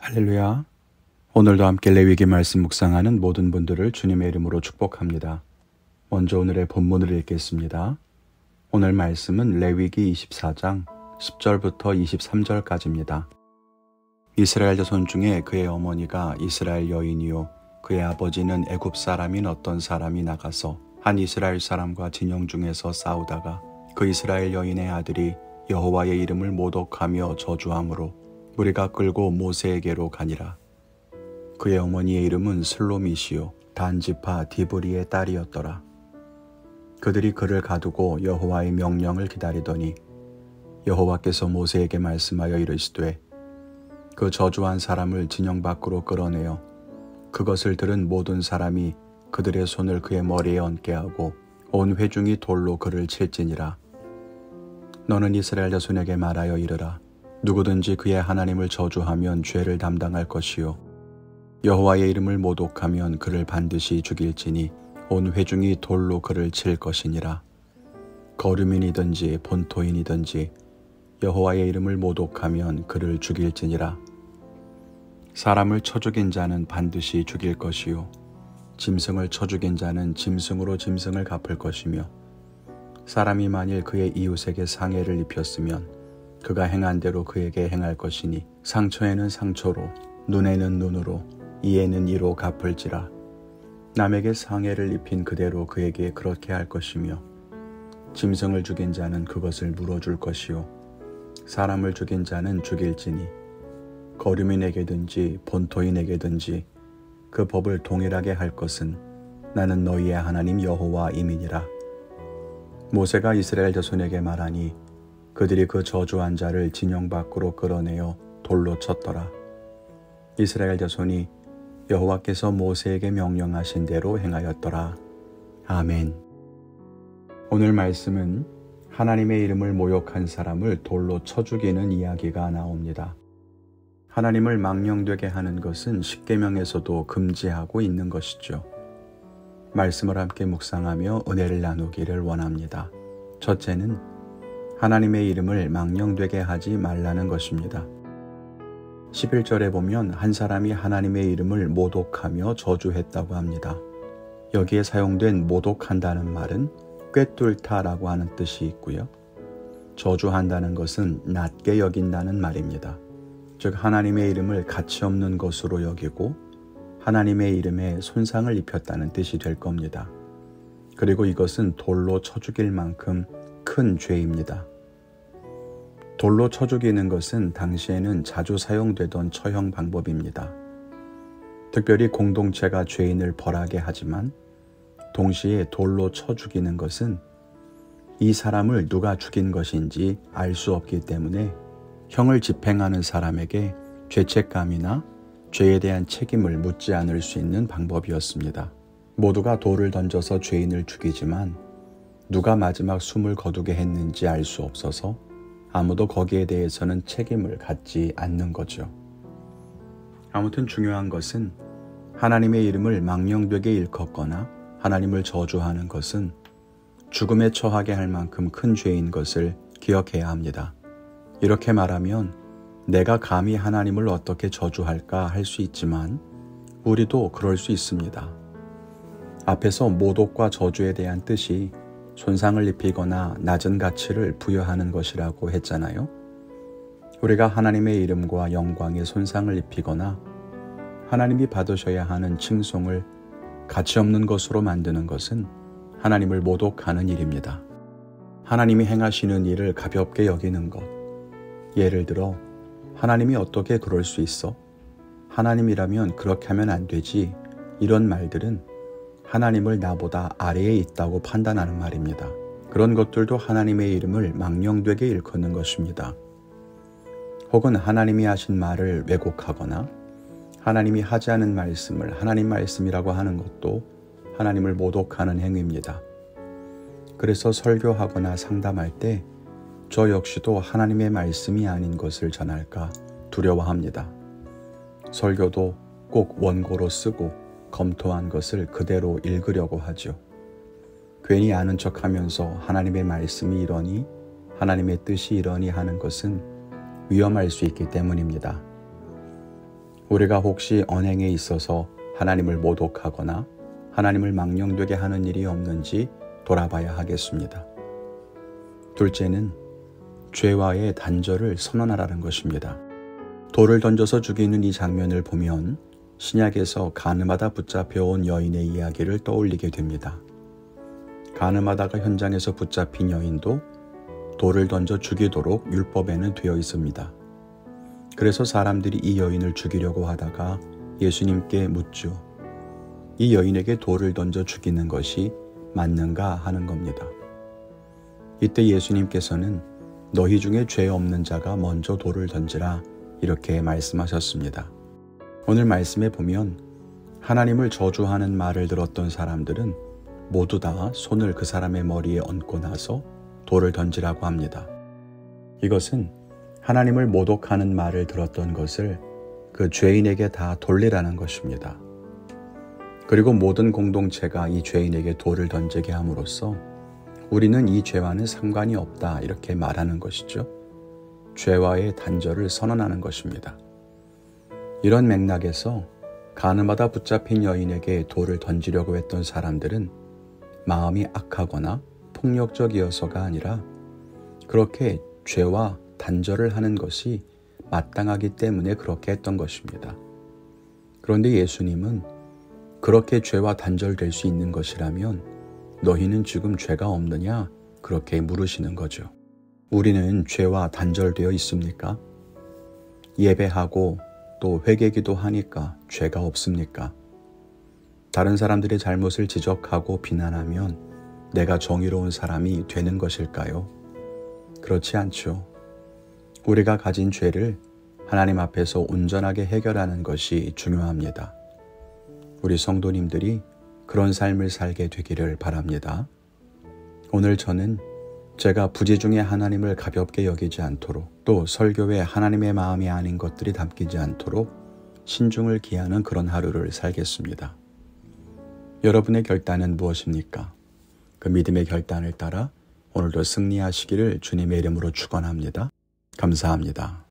할렐루야. 오늘도 함께 레위기 말씀 묵상하는 모든 분들을 주님의 이름으로 축복합니다. 먼저 오늘의 본문을 읽겠습니다. 오늘 말씀은 레위기 24장 10절부터 23절까지입니다. 이스라엘 자손 중에 그의 어머니가 이스라엘 여인이요 그의 아버지는 애굽 사람인 어떤 사람이 나가서 한 이스라엘 사람과 진영 중에서 싸우다가 그 이스라엘 여인의 아들이 여호와의 이름을 모독하며 저주함으로 무리가 끌고 모세에게로 가니라. 그의 어머니의 이름은 슬로미시요 단지파 디브리의 딸이었더라. 그들이 그를 가두고 여호와의 명령을 기다리더니 여호와께서 모세에게 말씀하여 이르시되 그 저주한 사람을 진영 밖으로 끌어내어 그것을 들은 모든 사람이 그들의 손을 그의 머리에 얹게 하고 온 회중이 돌로 그를 칠지니라. 너는 이스라엘 자손에게 말하여 이르라. 누구든지 그의 하나님을 저주하면 죄를 담당할 것이요 여호와의 이름을 모독하면 그를 반드시 죽일지니 온 회중이 돌로 그를 칠 것이니라. 거류민이든지 본토인이든지 여호와의 이름을 모독하면 그를 죽일지니라. 사람을 쳐 죽인 자는 반드시 죽일 것이요 짐승을 쳐 죽인 자는 짐승으로 짐승을 갚을 것이며 사람이 만일 그의 이웃에게 상해를 입혔으면 그가 행한 대로 그에게 행할 것이니 상처에는 상처로 눈에는 눈으로 이에는 이로 갚을지라. 남에게 상해를 입힌 그대로 그에게 그렇게 할 것이며 짐승을 죽인 자는 그것을 물어줄 것이요 사람을 죽인 자는 죽일지니 거류민에게든지 본토인에게든지 그 법을 동일하게 할 것은 나는 너희의 하나님 여호와임이니라. 모세가 이스라엘 자손에게 말하니 그들이 그 저주한 자를 진영 밖으로 끌어내어 돌로 쳤더라. 이스라엘 자손이 여호와께서 모세에게 명령하신 대로 행하였더라. 아멘. 오늘 말씀은 하나님의 이름을 모욕한 사람을 돌로 쳐 죽이는 이야기가 나옵니다. 하나님을 망령되게 하는 것은 십계명에서도 금지하고 있는 것이죠. 말씀을 함께 묵상하며 은혜를 나누기를 원합니다. 첫째는 하나님의 이름을 망령되게 하지 말라는 것입니다. 11절에 보면 한 사람이 하나님의 이름을 모독하며 저주했다고 합니다. 여기에 사용된 모독한다는 말은 꿰뚫다라고 하는 뜻이 있고요. 저주한다는 것은 낮게 여긴다는 말입니다. 즉 하나님의 이름을 가치없는 것으로 여기고 하나님의 이름에 손상을 입혔다는 뜻이 될 겁니다. 그리고 이것은 돌로 쳐 죽일 만큼 큰 죄입니다. 돌로 쳐 죽이는 것은 당시에는 자주 사용되던 처형 방법입니다. 특별히 공동체가 죄인을 벌하게 하지만 동시에 돌로 쳐 죽이는 것은 이 사람을 누가 죽인 것인지 알 수 없기 때문에 형을 집행하는 사람에게 죄책감이나 죄에 대한 책임을 묻지 않을 수 있는 방법이었습니다. 모두가 돌을 던져서 죄인을 죽이지만 누가 마지막 숨을 거두게 했는지 알 수 없어서 아무도 거기에 대해서는 책임을 갖지 않는 거죠. 아무튼 중요한 것은 하나님의 이름을 망령되게 일컫거나 하나님을 저주하는 것은 죽음에 처하게 할 만큼 큰 죄인 것을 기억해야 합니다. 이렇게 말하면 내가 감히 하나님을 어떻게 저주할까 할 수 있지만 우리도 그럴 수 있습니다. 앞에서 모독과 저주에 대한 뜻이 손상을 입히거나 낮은 가치를 부여하는 것이라고 했잖아요. 우리가 하나님의 이름과 영광에 손상을 입히거나 하나님이 받으셔야 하는 칭송을 가치없는 것으로 만드는 것은 하나님을 모독하는 일입니다. 하나님이 행하시는 일을 가볍게 여기는 것. 예를 들어 하나님이 어떻게 그럴 수 있어? 하나님이라면 그렇게 하면 안 되지. 이런 말들은 하나님을 나보다 아래에 있다고 판단하는 말입니다. 그런 것들도 하나님의 이름을 망령되게 일컫는 것입니다. 혹은 하나님이 하신 말을 왜곡하거나 하나님이 하지 않은 말씀을 하나님 말씀이라고 하는 것도 하나님을 모독하는 행위입니다. 그래서 설교하거나 상담할 때 저 역시도 하나님의 말씀이 아닌 것을 전할까 두려워합니다. 설교도 꼭 원고로 쓰고 검토한 것을 그대로 읽으려고 하죠. 괜히 아는 척하면서 하나님의 말씀이 이러니 하나님의 뜻이 이러니 하는 것은 위험할 수 있기 때문입니다. 우리가 혹시 언행에 있어서 하나님을 모독하거나 하나님을 망령되게 하는 일이 없는지 돌아봐야 하겠습니다. 둘째는 죄와의 단절을 선언하라는 것입니다. 돌을 던져서 죽이는 이 장면을 보면 신약에서 가늠하다 붙잡혀온 여인의 이야기를 떠올리게 됩니다. 가늠하다가 현장에서 붙잡힌 여인도 돌을 던져 죽이도록 율법에는 되어 있습니다. 그래서 사람들이 이 여인을 죽이려고 하다가 예수님께 묻죠. 이 여인에게 돌을 던져 죽이는 것이 맞는가 하는 겁니다. 이때 예수님께서는 너희 중에 죄 없는 자가 먼저 돌을 던지라 이렇게 말씀하셨습니다. 오늘 말씀에 보면 하나님을 저주하는 말을 들었던 사람들은 모두 다 손을 그 사람의 머리에 얹고 나서 돌을 던지라고 합니다. 이것은 하나님을 모독하는 말을 들었던 것을 그 죄인에게 다 돌리라는 것입니다. 그리고 모든 공동체가 이 죄인에게 돌을 던지게 함으로써 우리는 이 죄와는 상관이 없다 이렇게 말하는 것이죠. 죄와의 단절을 선언하는 것입니다. 이런 맥락에서 가늠하다 붙잡힌 여인에게 돌을 던지려고 했던 사람들은 마음이 악하거나 폭력적이어서가 아니라 그렇게 죄와 단절을 하는 것이 마땅하기 때문에 그렇게 했던 것입니다. 그런데 예수님은 그렇게 죄와 단절될 수 있는 것이라면 너희는 지금 죄가 없느냐? 그렇게 물으시는 거죠. 우리는 죄와 단절되어 있습니까? 예배하고 또 회개기도 하니까 죄가 없습니까? 다른 사람들의 잘못을 지적하고 비난하면 내가 정의로운 사람이 되는 것일까요? 그렇지 않죠. 우리가 가진 죄를 하나님 앞에서 온전하게 해결하는 것이 중요합니다. 우리 성도님들이 그런 삶을 살게 되기를 바랍니다. 오늘 저는 제가 부재 중에 하나님을 가볍게 여기지 않도록 또 설교에 하나님의 마음이 아닌 것들이 담기지 않도록 신중을 기하는 그런 하루를 살겠습니다. 여러분의 결단은 무엇입니까? 그 믿음의 결단을 따라 오늘도 승리하시기를 주님의 이름으로 축원합니다. 감사합니다.